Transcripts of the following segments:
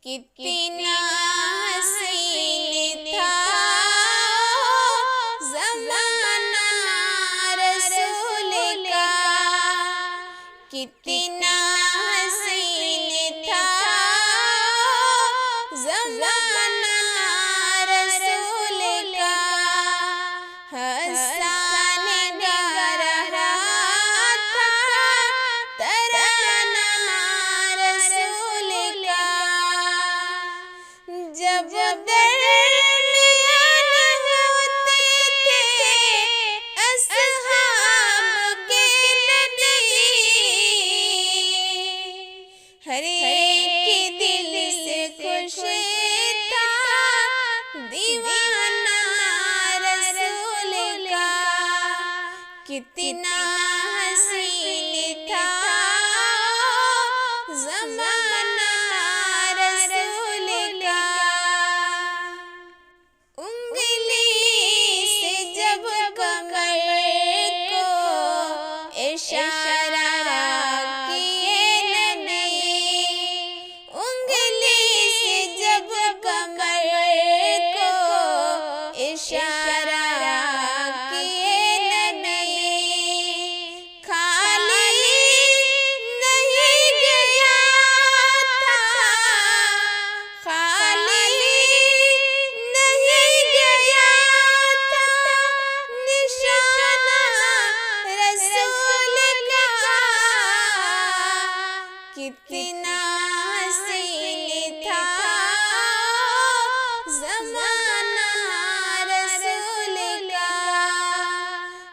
कितना हसीन था ज़माना रसूल का, कितना हसीन था ज़माना रसूल का। हसन गा रहा था तराना रसूल का। जब दरमियान होते थे अस्हाब के नबी, हर एक दिल से खुश था दीवाना रसूल का। कितना हसीन था ज़माना रसूल का। उंगली से जब कमर को इशारा किए नबी, उंगली से जब कमर को इशारा किए नबी, खाली नहीं गया था, खाली नहीं गया था निशाना रसूल का। कितना हसीन था ज़माना रसूल का।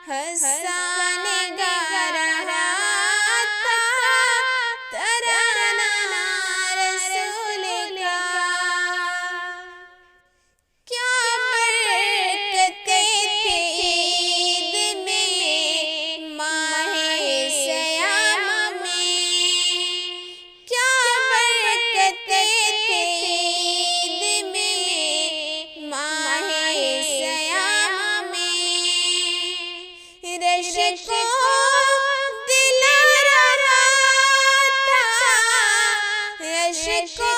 हसन गा रहा था तराना रसूल का। क्या बरकतें थी ईद में माहे सयाम में, क्या बरकतें थी ईद में माहे सयाम में। रश को दिला रहा था, रश को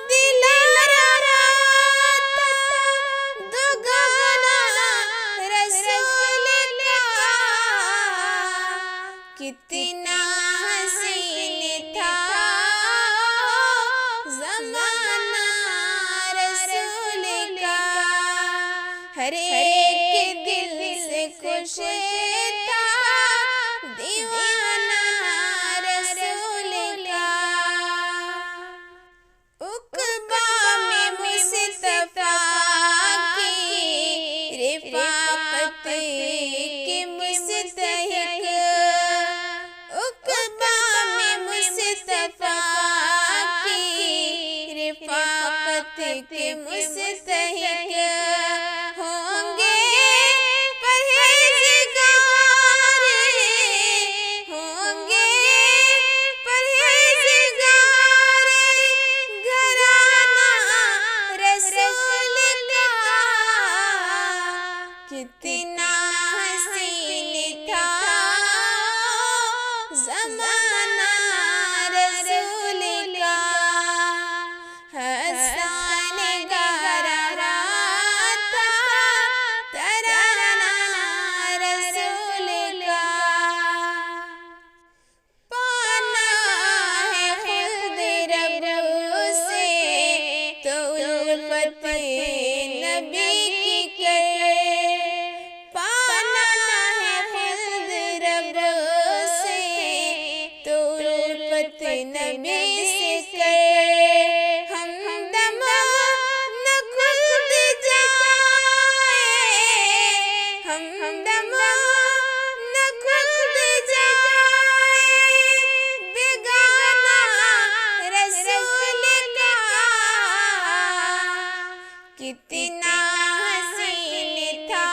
दिला रहा था दुगाना रसूल का। कितना हसीन था ज़माना रसूल का। हर एक दिल से खुश था दीवाना रसूल का। उक़बा में मुस्तफ़ा की रिफ़ाक़त के मुस्तहिक़, उक़बा में मुस्तफ़ा की रिफ़ाक़त के मुस्तहिक़ होंगे परहेज़गार, होंगे परहेज़गार घराना रसूल का। कितना हसीन था ज़माना रसूल का। हसन गा रहा था तराना रसूल का। पाना है खुद रब से तो उल्फत नबी की कर, पाना है खुद रब से तो उल्फत नबी से कर। हमदम न खुद जाए, हमदम न खुद जाए बेगाना रसूल का। कितना हसीन था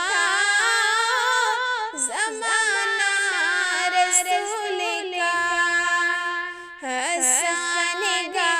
ज़माना रसूल का। हसन गा